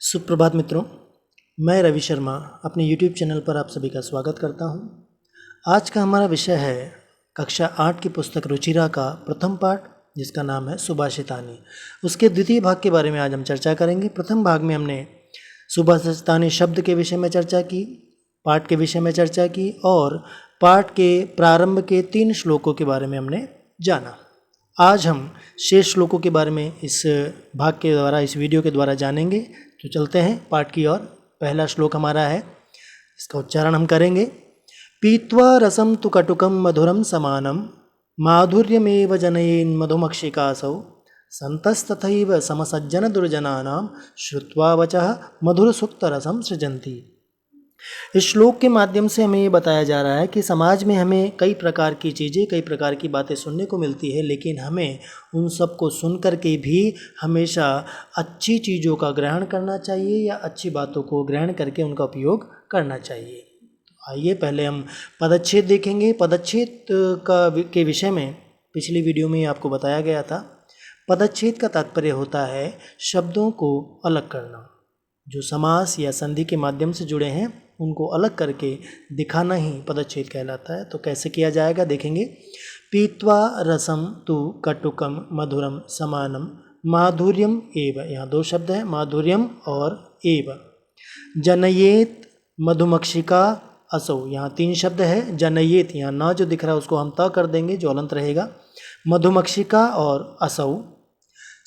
सुप्रभात मित्रों, मैं रवि शर्मा अपने YouTube चैनल पर आप सभी का स्वागत करता हूं। आज का हमारा विषय है कक्षा 8 की पुस्तक रुचिरा का प्रथम पाठ, जिसका नाम है सुभाषितानी। उसके द्वितीय भाग के बारे में आज हम चर्चा करेंगे। प्रथम भाग में हमने सुभाषितानी शब्द के विषय में चर्चा की, पाठ के विषय में चर्चा की और पाठ के प्रारंभ के 3 श्लोकों के बारे में हमने जाना। आज हम शेष श्लोकों के बारे में इस भाग के द्वारा, इस वीडियो के द्वारा जानेंगे। तो चलते हैं पाठ की ओर। पहला श्लोक हमारा है, इसका उच्चारण हम करेंगे। पीत्वा रसम तु कटुकम मधुरम समानम माधुर्यमेव जनयेन मधुमक्षिकासौ संतस्तथैव समसज्जन दुर्जनानां श्रुत्वा वचः मधुर सुक्त रसम सृजन्ति। इस श्लोक के माध्यम से हमें ये बताया जा रहा है कि समाज में हमें कई प्रकार की चीज़ें, कई प्रकार की बातें सुनने को मिलती है, लेकिन हमें उन सब को सुन कर के भी हमेशा अच्छी चीज़ों का ग्रहण करना चाहिए या अच्छी बातों को ग्रहण करके उनका उपयोग करना चाहिए। आइए पहले हम पदच्छेद देखेंगे। पदच्छेद के विषय में पिछली वीडियो में आपको बताया गया था। पदच्छेद का तात्पर्य होता है शब्दों को अलग करना। जो समास या संधि के माध्यम से जुड़े हैं उनको अलग करके दिखाना ही पदच्छेद कहलाता है। तो कैसे किया जाएगा देखेंगे। पीत्वा रसम तु कटुकम मधुरम समानम माधुर्यम एव, यहाँ 2 शब्द हैं, माधुर्यम और एव। जनयेत मधुमक्षिका असौ, यहाँ 3 शब्द है। जनयेत, यहाँ ना जो दिख रहा है उसको हम त कर देंगे, जो अलंत रहेगा। मधुमक्षिका और असौ।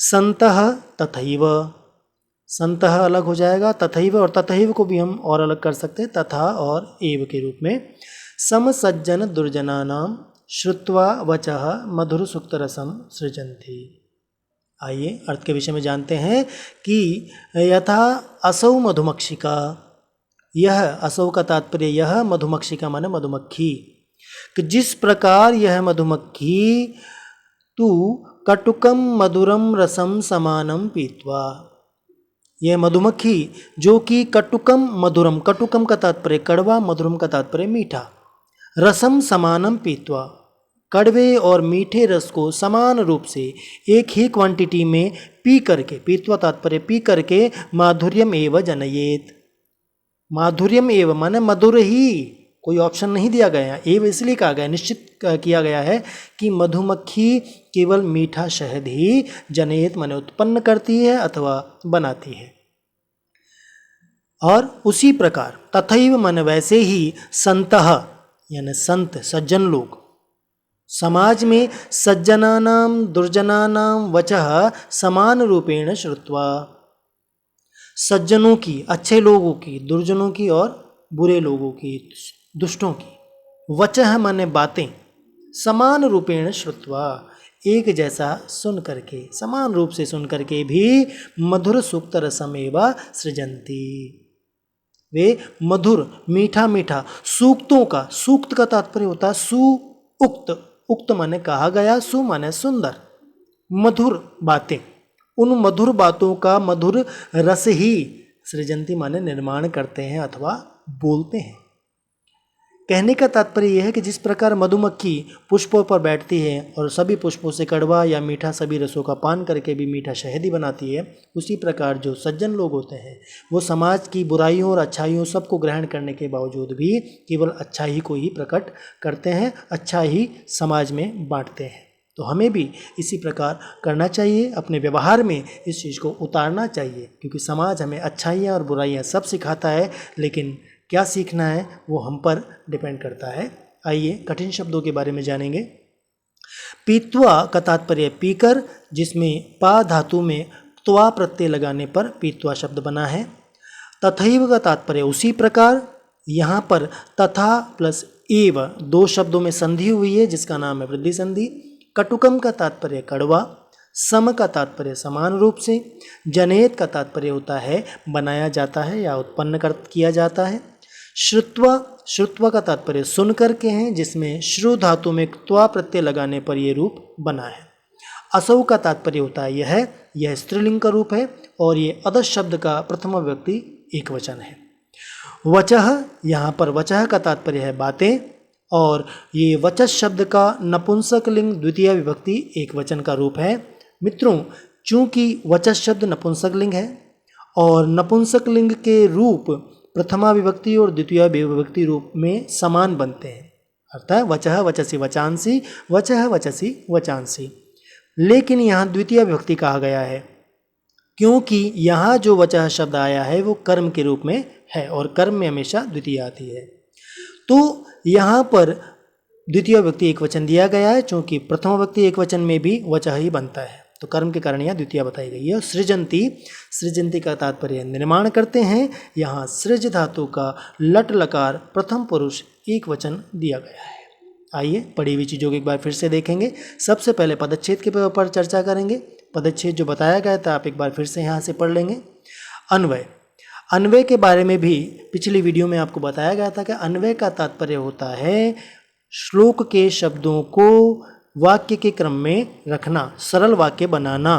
संतः तथैव, संतः अलग हो जाएगा, तथैव, और तथैव को भी हम और अलग कर सकते हैं, तथा और एव के रूप में। समसज्जन दुर्जनानां श्रुत्वा वचः मधुर सुक्त रसम सृजन्ति। आइए अर्थ के विषय में जानते हैं कि यथा असौ मधुमक्षिका, यह असौ का तात्पर्य यह, मधुमक्षिका माने मधुमक्खी, कि जिस प्रकार यह मधुमक्खी तू कटुकम मधुरम रसम समानम पीत्वा, यह मधुमक्खी जो कि कटुकम मधुरम, कटुकम का तात्पर्य कड़वा, मधुरम का तात्पर्य मीठा, रसम समानम पीत्वा, कड़वे और मीठे रस को समान रूप से एक ही क्वांटिटी में पी करके, पीत्वा तात्पर्य पी करके, माधुर्यम एव जनयेत, माधुर्यम एव माने मधुर ही, कोई ऑप्शन नहीं दिया गया, एव इसलिए कहा गया, निश्चित किया गया है कि मधुमक्खी केवल मीठा शहद ही जनयेत माने उत्पन्न करती है अथवा बनाती है। और उसी प्रकार तथैव माने वैसे ही, संतः यानी संत, सज्जन लोग, समाज में सज्जनानां दुर्जनानां वचः समान रूपेण श्रुत्वा, सज्जनों की, अच्छे लोगों की, दुर्जनों की और बुरे लोगों की, दुष्टों की, वचः माने बातें, समान रूपेण श्रुत्वा एक जैसा सुन करके, समान रूप से सुन करके भी, मधुर सुक्त रसमेव सृजन्ति, वे मधुर मीठा मीठा सूक्तों का, सूक्त का तात्पर्य होता है सुउक्त, उक्त माने कहा गया, सु माने सुंदर, मधुर बातें, उन मधुर बातों का मधुर रस ही सृजन्ति माने निर्माण करते हैं अथवा बोलते हैं। कहने का तात्पर्य यह है कि जिस प्रकार मधुमक्खी पुष्पों पर बैठती है और सभी पुष्पों से कड़वा या मीठा सभी रसों का पान करके भी मीठा शहद ही बनाती है, उसी प्रकार जो सज्जन लोग होते हैं वो समाज की बुराइयों और अच्छाइयों सबको ग्रहण करने के बावजूद भी केवल अच्छाई को ही प्रकट करते हैं, अच्छा ही समाज में बांटते हैं। तो हमें भी इसी प्रकार करना चाहिए, अपने व्यवहार में इस चीज़ को उतारना चाहिए, क्योंकि समाज हमें अच्छाइयाँ और बुराइयाँ सब सिखाता है, लेकिन क्या सीखना है वो हम पर डिपेंड करता है। आइए कठिन शब्दों के बारे में जानेंगे। पीत्वा का तात्पर्य पीकर, जिसमें पा धातु में त्वा प्रत्यय लगाने पर पीत्वा शब्द बना है। तथैव का तात्पर्य उसी प्रकार, यहाँ पर तथा प्लस एव 2 शब्दों में संधि हुई है, जिसका नाम है वृद्धि संधि। कटुकम का तात्पर्य कड़वा, सम का तात्पर्य समान रूप से, जनेत का तात्पर्य होता है बनाया जाता है या उत्पन्न किया जाता है। श्रुत्वा, श्रुत्वा का तात्पर्य सुन करके हैं, जिसमें श्रु धातु में त्वा प्रत्यय लगाने पर यह रूप बना है। असौ का तात्पर्य होता है यह स्त्रीलिंग का रूप है और ये अदस शब्द का प्रथम व्यक्ति एक वचन है। वचः, यहाँ पर वचः का तात्पर्य है बातें, और ये वचस शब्द का नपुंसक लिंग द्वितीय विभक्ति एक वचन का रूप है। मित्रों, चूंकि वचस शब्द नपुंसक लिंग है और नपुंसक लिंग के रूप प्रथमा विभक्ति और द्वितीय विभक्ति रूप में समान बनते हैं, अर्थात वचः वचसि वचांसि, वचः वचसि वचांसि। लेकिन यहाँ द्वितीय विभक्ति कहा गया है क्योंकि यहाँ जो वचः शब्द आया है वो कर्म के रूप में है और कर्म में हमेशा द्वितीय आती है। तो यहाँ पर द्वितीय विभक्ति एक वचन दिया गया है, चूँकि प्रथम विभक्ति एक वचन में भी वचः ही बनता है, तो कर्म के कारण यहाँ द्वितीय बताई गई है। सृजंती, सृजंती का तात्पर्य निर्माण करते हैं। यहाँ सृज धातु का लट लकार प्रथम पुरुष एक वचन दिया गया है। आइए पढ़ी हुई चीज़ों को एक बार फिर से देखेंगे। सबसे पहले पदच्छेद के ऊपर चर्चा करेंगे। पदच्छेद जो बताया गया था आप एक बार फिर से यहाँ से पढ़ लेंगे। अन्वय, अन्वय के बारे में भी पिछली वीडियो में आपको बताया गया था कि अन्वय का तात्पर्य होता है श्लोक के शब्दों को वाक्य के क्रम में रखना, सरल वाक्य बनाना,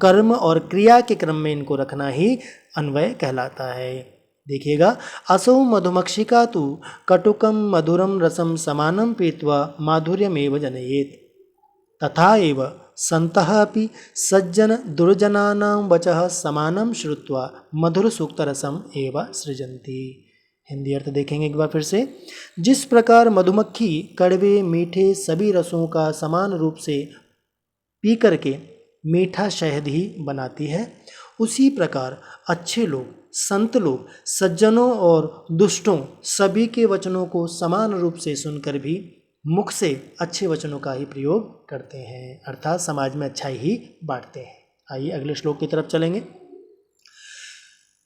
कर्म और क्रिया के क्रम में इनको रखना ही अन्वय कहलाता है। देखिएगा, असौ मधुमक्षिका तु कटुकम मधुरम रसम समानम पीत्वा माधुर्यमेव जनयेत् तथा एव संतः अपि सज्जन दुर्जनानां वचः समानं श्रुत्वा मधुर सूक्तरसम एव सृजन्ति। हिंदी अर्थ देखेंगे एक बार फिर से। जिस प्रकार मधुमक्खी कड़वे मीठे सभी रसों का समान रूप से पी करके मीठा शहद ही बनाती है, उसी प्रकार अच्छे लोग, संत लोग, सज्जनों और दुष्टों सभी के वचनों को समान रूप से सुनकर भी मुख से अच्छे वचनों का ही प्रयोग करते हैं, अर्थात समाज में अच्छाई ही बांटते हैं। आइए अगले श्लोक की तरफ चलेंगे।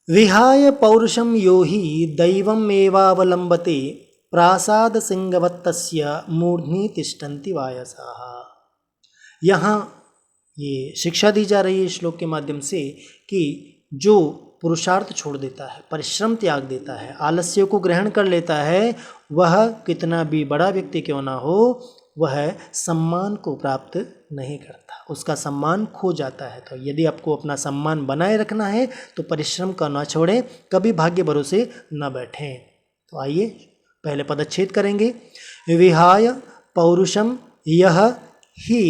विहाय पौरुषम यो हि दैवमेवावलंबते प्रासाद सिंहवत्तस्य मूर्ध्नि तिष्ठन्ति वायसाः। यहाँ ये शिक्षा दी जा रही है श्लोक के माध्यम से कि जो पुरुषार्थ छोड़ देता है, परिश्रम त्याग देता है, आलस्य को ग्रहण कर लेता है, वह कितना भी बड़ा व्यक्ति क्यों ना हो, वह सम्मान को प्राप्त नहीं करता, उसका सम्मान खो जाता है। तो यदि आपको अपना सम्मान बनाए रखना है तो परिश्रम का ना छोड़ें, कभी भाग्य भरोसे न बैठें। तो आइए पहले पदच्छेद करेंगे। विहाय पौरुषम यह ही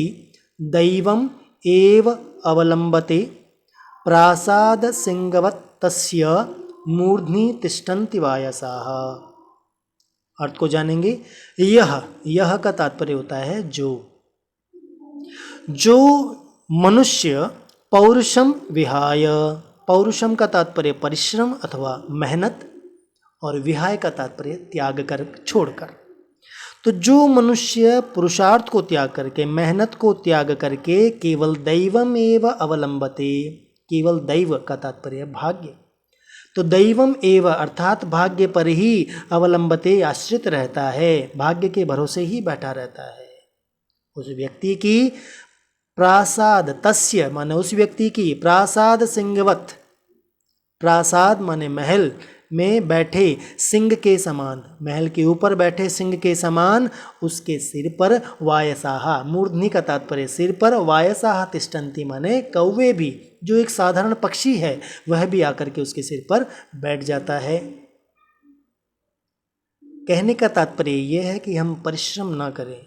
दैवम एव अवलंबते प्रासाद सिंहवत् तस्य मूर्ध्नि तिष्ठन्ति वायसाः। अर्थ को जानेंगे। यह का तात्पर्य होता है जो मनुष्य पौरुषम विहाय, पौरुषम का तात्पर्य परिश्रम अथवा मेहनत और विहाय का तात्पर्य त्याग कर, छोड़कर। तो जो मनुष्य पुरुषार्थ को त्याग करके, मेहनत को त्याग करके केवल दैवम एव अवलंबते, केवल दैव का तात्पर्य भाग्य, तो दैवम एव अर्थात भाग्य पर ही अवलंबते आश्रित रहता है, भाग्य के भरोसे ही बैठा रहता है, उस व्यक्ति की प्रासाद, तस्य माने उस व्यक्ति की, प्रासाद सिंहवत, प्रासाद माने महल में बैठे सिंह के समान, महल के ऊपर बैठे सिंह के समान उसके सिर पर वायसाहा, मूर्धनि का तात्पर्य सिर पर, वायसाहा तिष्ठन्ति माने कौवे भी, जो एक साधारण पक्षी है वह भी आकर के उसके सिर पर बैठ जाता है। कहने का तात्पर्य यह है कि हम परिश्रम ना करें,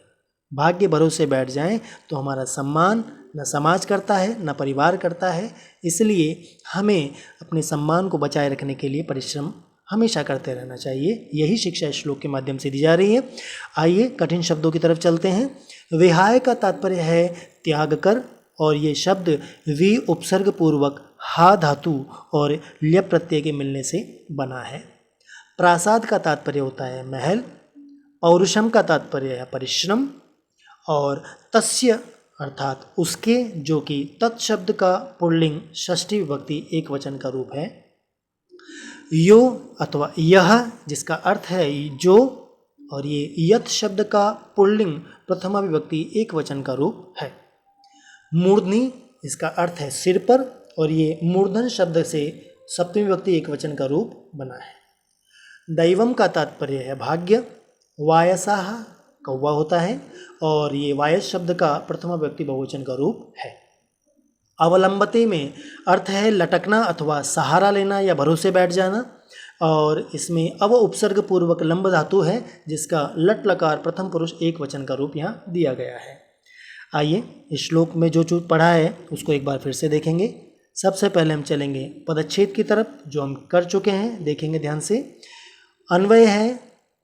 भाग्य भरोसे बैठ जाएं तो हमारा सम्मान न समाज करता है न परिवार करता है। इसलिए हमें अपने सम्मान को बचाए रखने के लिए परिश्रम हमेशा करते रहना चाहिए। यही शिक्षा इस श्लोक के माध्यम से दी जा रही है। आइए कठिन शब्दों की तरफ चलते हैं। विहाय का तात्पर्य है त्याग कर, और ये शब्द वि उपसर्ग पूर्वक हा धातु और ल्य प्रत्यय के मिलने से बना है। प्रासाद का तात्पर्य होता है महल, पौरुषम का तात्पर्य है परिश्रम, और तस्य अर्थात उसके, जो कि तत्शब्द का पुल्लिंग षष्ठी विभक्ति एक वचन का रूप है। यो अथवा यह जिसका अर्थ है जो, और ये यत शब्द का पुल्लिंग प्रथमा विभक्ति एक वचन का रूप है। मूर्धनि इसका अर्थ है सिर पर, और ये मूर्धन शब्द से सप्तमी विभक्ति एक वचन का रूप बना है। दैवम का तात्पर्य है भाग्य, वायसाह कौवा होता है, और ये वायस शब्द का प्रथमा व्यक्ति बहुवचन का रूप है। अवलंबते में अर्थ है लटकना अथवा सहारा लेना या भरोसे बैठ जाना, और इसमें अव उपसर्ग पूर्वक लंब धातु है जिसका लट लकार प्रथम पुरुष एक वचन का रूप यहाँ दिया गया है। आइए इस श्लोक में जो पढ़ा है उसको एक बार फिर से देखेंगे। सबसे पहले हम चलेंगे पदच्छेद की तरफ, जो हम कर चुके हैं, देखेंगे ध्यान से। अन्वय है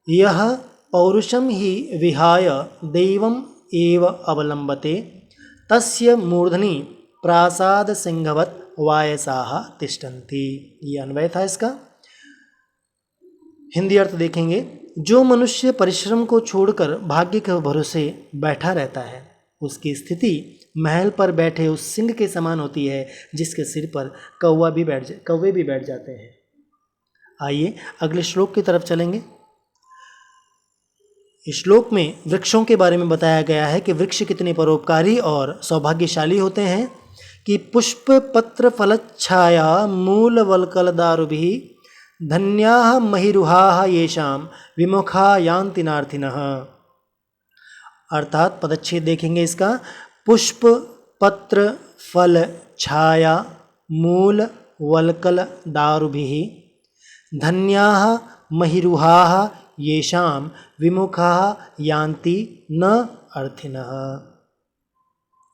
यह पौरुषम ही विहाय दैवम एव अवलंबते तस्य मूर्धनि प्रासाद सिंहवत वायसाः तिष्ठन्ति। ये अन्वय था इसका। हिंदी अर्थ देखेंगे, जो मनुष्य परिश्रम को छोड़कर भाग्य के भरोसे बैठा रहता है उसकी स्थिति महल पर बैठे उस सिंह के समान होती है जिसके सिर पर कौवे भी बैठ जाते हैं। आइए अगले श्लोक की तरफ चलेंगे। इस श्लोक में वृक्षों के बारे में बताया गया है कि वृक्ष कितने परोपकारी और सौभाग्यशाली होते हैं कि पुष्प पत्र फलच्छाया मूल वल्कलदारुभिः धन्याः महिरुहाः येषाम विमुखा यान्ति नार्थिनः। अर्थात पदच्छेद देखेंगे इसका, पुष्प पत्र फल छाया मूल वल्कल दारुभिः धन्याः महिरुहाः येषाम विमुखाः यान्ति न अर्थिनः।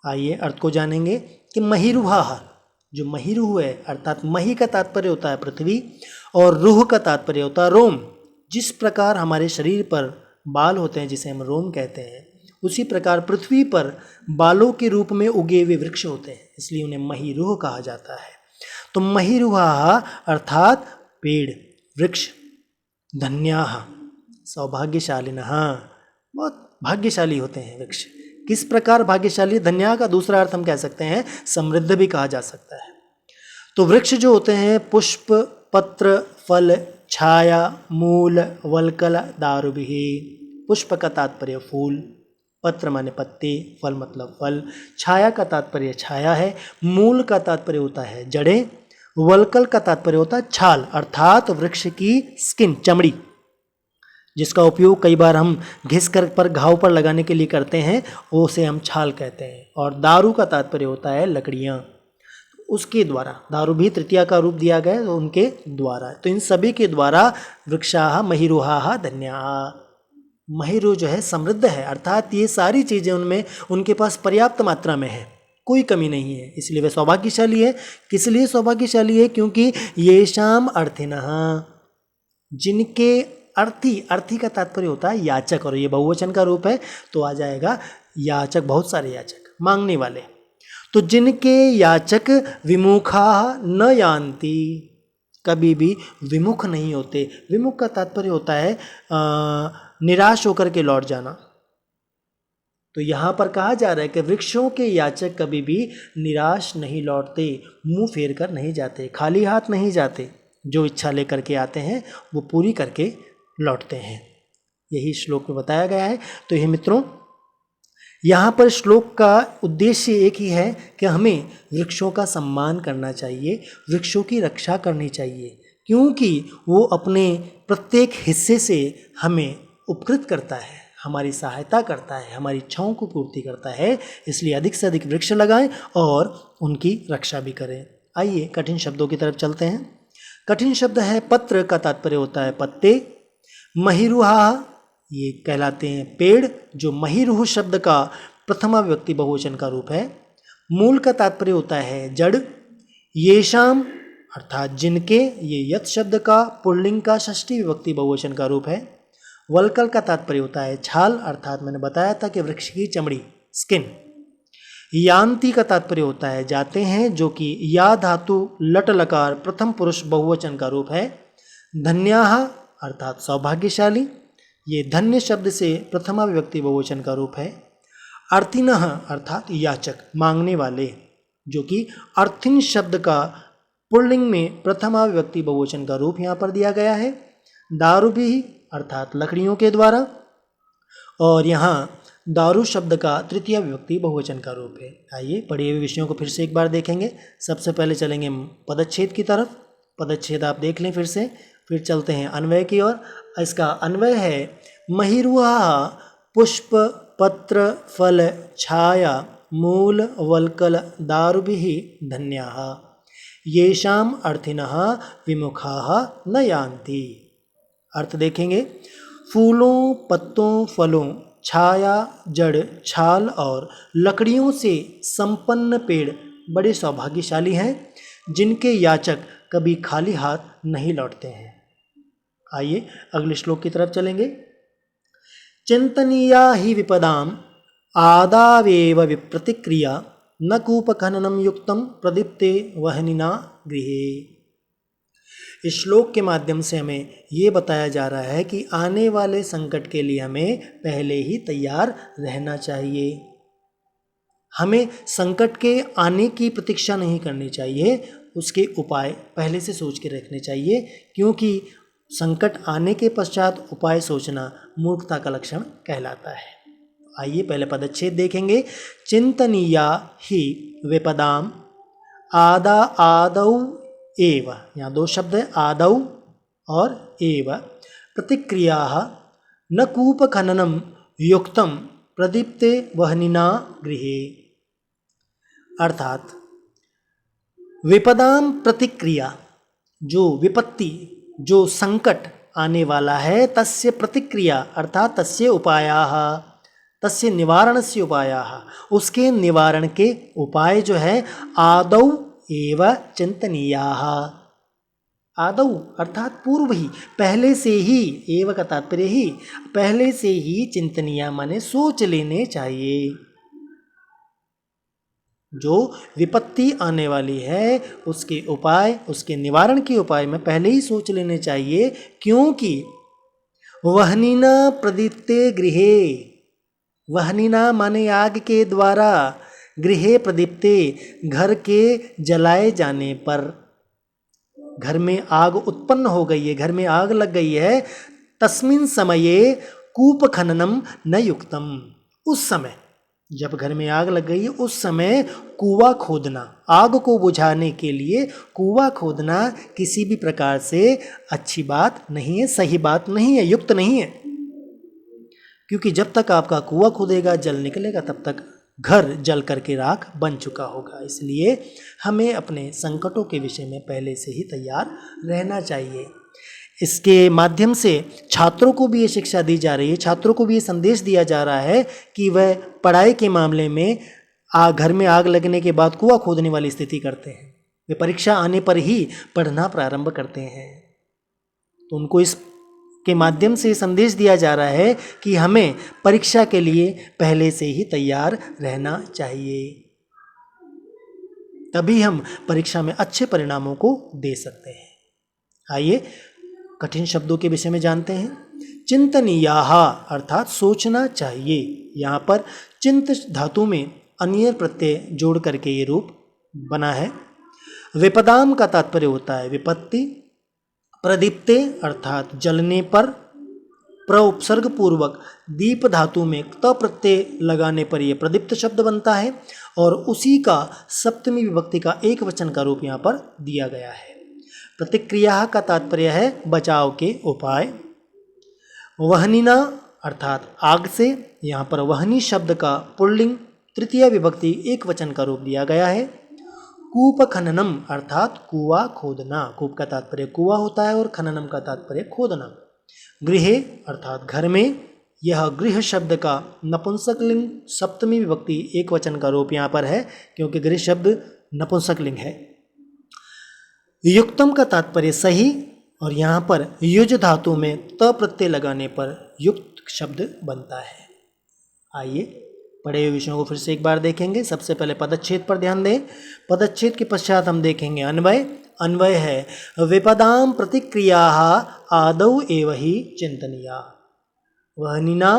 आइए अर्थ को जानेंगे कि महिरुहाः, जो महिरुह है, अर्थात मही का तात्पर्य होता है पृथ्वी और रूह का तात्पर्य होता है रोम। जिस प्रकार हमारे शरीर पर बाल होते हैं जिसे हम रोम कहते हैं, उसी प्रकार पृथ्वी पर बालों के रूप में उगे हुए वृक्ष होते हैं, इसलिए उन्हें महिरुह कहा जाता है। तो महिरुहाः अर्थात पेड़, वृक्ष, धन्याः सौभाग्यशालिनः, बहुत भाग्यशाली होते हैं वृक्ष। किस प्रकार भाग्यशाली? धन्या का दूसरा अर्थ हम कह सकते हैं समृद्ध भी कहा जा सकता है। तो वृक्ष जो होते हैं पुष्प पत्र फल छाया मूल वल्कल दारुभिः। पुष्प का तात्पर्य फूल, पत्र माने पत्ते, फल मतलब फल, छाया का तात्पर्य छाया है, मूल का तात्पर्य होता है जड़ें, वल्कल का तात्पर्य होता है छाल अर्थात वृक्ष की स्किन, चमड़ी, जिसका उपयोग कई बार हम घिस कर पर घाव पर लगाने के लिए करते हैं, उसे हम छाल कहते हैं। और दारू का तात्पर्य होता है लकड़ियाँ, उसके द्वारा, दारू भी तृतीया का रूप दिया गया तो उनके द्वारा, तो इन सभी के द्वारा वृक्षाः महिरुहाः धन्याः। महिरु जो है समृद्ध है, अर्थात ये सारी चीज़ें उनमें उनके पास पर्याप्त मात्रा में है, कोई कमी नहीं है, इसलिए वे सौभाग्यशाली है। किस लिए सौभाग्यशाली है? क्योंकि येषाम अर्थिनः, जिनके अर्थी, अर्थी का तात्पर्य होता है याचक, और ये बहुवचन का रूप है तो आ जाएगा याचक, बहुत सारे याचक, मांगने वाले। तो जिनके याचक विमुखा न यान्ति, कभी भी विमुख नहीं होते। विमुख का तात्पर्य होता है निराश होकर के लौट जाना। तो यहाँ पर कहा जा रहा है कि वृक्षों के याचक कभी भी निराश नहीं लौटते, मुंह फेर कर नहीं जाते, खाली हाथ नहीं जाते, जो इच्छा लेकर के आते हैं वो पूरी करके लौटते हैं। यही श्लोक में बताया गया है। तो ये मित्रों, यहाँ पर श्लोक का उद्देश्य एक ही है कि हमें वृक्षों का सम्मान करना चाहिए, वृक्षों की रक्षा करनी चाहिए, क्योंकि वो अपने प्रत्येक हिस्से से हमें उपकृत करता है, हमारी सहायता करता है, हमारी इच्छाओं को पूर्ति करता है। इसलिए अधिक से अधिक वृक्ष लगाएं और उनकी रक्षा भी करें। आइए कठिन शब्दों की तरफ चलते हैं। कठिन शब्द है पत्र, का तात्पर्य होता है पत्ते। महिरुहा, ये कहलाते हैं पेड़, जो महिरुह शब्द का प्रथमा विभक्ति बहुवचन का रूप है। मूल का तात्पर्य होता है जड़। येषाम अर्थात जिनके, ये यत् शब्द का पुल्लिंग का षष्ठी विभक्ति बहुवचन का रूप है। वल्कल का तात्पर्य होता है छाल, अर्थात मैंने बताया था कि वृक्ष की चमड़ी, स्किन। यान्ति का तात्पर्य होता है जाते हैं, जो कि या धातु लट लकार प्रथम पुरुष बहुवचन का रूप है। धन्याः अर्थात सौभाग्यशाली, ये धन्य शब्द से प्रथमा विभक्ति बहुवचन का रूप है। अर्थिनः अर्थात याचक, मांगने वाले, जो कि अर्थिन शब्द का पुल्लिंग में प्रथमा विभक्ति बहुवचन का रूप यहाँ पर दिया गया है। दारुभिः अर्थात लकड़ियों के द्वारा, और यहाँ दारू शब्द का तृतीय विभक्ति बहुवचन का रूप है। आइए पढ़े हुए विषयों को फिर से एक बार देखेंगे। सबसे पहले चलेंगे पदच्छेद की तरफ। पदच्छेद आप देख लें फिर से, फिर चलते हैं अन्वय की ओर। इसका अन्वय है महिरुहा पुष्प पत्र फल छाया मूल वल्कल दारुभिः धन्याः येषाम अर्थिनः विमुखाः न यान्ति। अर्थ देखेंगे, फूलों पत्तों फलों छाया जड़ छाल और लकड़ियों से संपन्न पेड़ बड़े सौभाग्यशाली हैं, जिनके याचक कभी खाली हाथ नहीं लौटते हैं। आइए अगले श्लोक की तरफ चलेंगे। चिंतनीया ही विपदाम आदावेव विप्रतिक्रिया न कूपखननम युक्तम प्रदीप्ते वहनिना गृहे। इस श्लोक के माध्यम से हमें ये बताया जा रहा है कि आने वाले संकट के लिए हमें पहले ही तैयार रहना चाहिए। हमें संकट के आने की प्रतीक्षा नहीं करनी चाहिए, उसके उपाय पहले से सोच के रखने चाहिए, क्योंकि संकट आने के पश्चात उपाय सोचना मूर्खता का लक्षण कहलाता है। आइए पहले पदच्छेद देखेंगे। चिंतनीया ही विपदाम आदौ एव, यहाँ दो शब्द है, आदौ और एव, प्रतिक्रिया न कूप खननम युक्तम प्रदीप्ते वहनिना गृहे। अर्थात विपदाम प्रतिक्रिया, जो विपत्ति, जो संकट आने वाला है, तस्य प्रतिक्रिया अर्थात तस्य उपायाः, तस्य निवारणस्य उपायाः, उसके निवारण के उपाय जो है आदौ एव चिंतनीयाः। आदौ अर्थात पूर्व ही, पहले से ही, एव का तात्पर्य ही, पहले से ही चिंतनीय माने सोच लेने चाहिए। जो विपत्ति आने वाली है उसके उपाय, उसके निवारण के उपाय में पहले ही सोच लेने चाहिए, क्योंकि वहनिना प्रदीप्ते गृहे, वहनिना माने आग के द्वारा, गृहे प्रदीप्ते घर के जलाए जाने पर, घर में आग उत्पन्न हो गई है, घर में आग लग गई है, तस्मिन् समये कूप खननम न युक्तम, उस समय जब घर में आग लग गई है उस समय कुआं खोदना, आग को बुझाने के लिए कुआं खोदना किसी भी प्रकार से अच्छी बात नहीं है, सही बात नहीं है, युक्त नहीं है। क्योंकि जब तक आपका कुआं खोदेगा, जल निकलेगा, तब तक घर जल करके राख बन चुका होगा। इसलिए हमें अपने संकटों के विषय में पहले से ही तैयार रहना चाहिए। इसके माध्यम से छात्रों को भी ये शिक्षा दी जा रही है, छात्रों को भी ये संदेश दिया जा रहा है कि वह पढ़ाई के मामले में घर में आग लगने के बाद कुआं खोदने वाली स्थिति करते हैं, वे परीक्षा आने पर ही पढ़ना प्रारंभ करते हैं। तो उनको इस के माध्यम से संदेश दिया जा रहा है कि हमें परीक्षा के लिए पहले से ही तैयार रहना चाहिए, तभी हम परीक्षा में अच्छे परिणामों को दे सकते हैं। आइए कठिन शब्दों के विषय में जानते हैं। चिंतनीयाः अर्थात सोचना चाहिए। यहाँ पर चिंत धातु में अनियर प्रत्यय जोड़ करके ये रूप बना है। विपदाम का तात्पर्य होता है विपत्ति, प्रदीप्ते अर्थात जलने पर, प्र उपसर्ग पूर्वक दीप धातु में त प्रत्यय लगाने पर यह प्रदीप्त शब्द बनता है, और उसी का सप्तमी विभक्ति का एक वचन का रूप यहाँ पर दिया गया है। प्रतिक्रिया का तात्पर्य है बचाव के उपाय। वहनिना अर्थात आग से, यहाँ पर वहनी शब्द का पुल्लिंग तृतीय विभक्ति एक वचन का रूप दिया गया है। कूप खननम अर्थात कुआं खोदना, कूप का तात्पर्य कुआं होता है और खननम का तात्पर्य खोदना। गृहे अर्थात घर में, यह गृह शब्द का नपुंसकलिंग सप्तमी विभक्ति एक वचन का रूप यहाँ पर है, क्योंकि गृह शब्द नपुंसकलिंग है। युक्तम का तात्पर्य सही, और यहाँ पर युज धातु में त प्रत्यय लगाने पर युक्त शब्द बनता है। आइए पढ़े हुए विषयों को फिर से एक बार देखेंगे। सबसे पहले पदच्छेद पर ध्यान दें। पदच्छेद के पश्चात हम देखेंगे अन्वय। अन्वय है विपदाम प्रतिक्रियाः आदौ एव हि चिंतनीया, वहनिना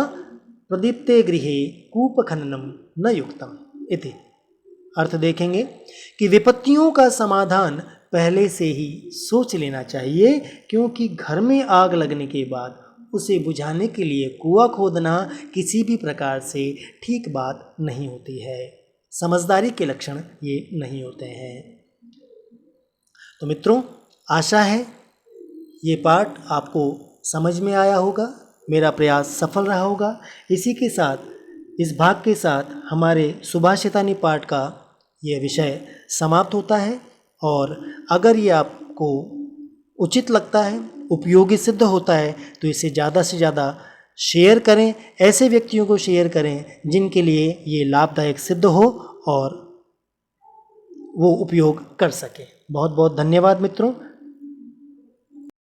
प्रदीप्ते गृहे कूप खननम न युक्तम इति। अर्थ देखेंगे कि विपत्तियों का समाधान पहले से ही सोच लेना चाहिए, क्योंकि घर में आग लगने के बाद उसे बुझाने के लिए कुआं खोदना किसी भी प्रकार से ठीक बात नहीं होती है। समझदारी के लक्षण ये नहीं होते हैं। तो मित्रों, आशा है ये पाठ आपको समझ में आया होगा, मेरा प्रयास सफल रहा होगा। इसी के साथ, इस भाग के साथ हमारे सुभाषितानी पाठ का ये विषय समाप्त होता है। और अगर ये आपको उचित लगता है, उपयोगी सिद्ध होता है, तो इसे ज़्यादा से ज़्यादा शेयर करें, ऐसे व्यक्तियों को शेयर करें जिनके लिए ये लाभदायक सिद्ध हो और वो उपयोग कर सकें। बहुत बहुत धन्यवाद मित्रों।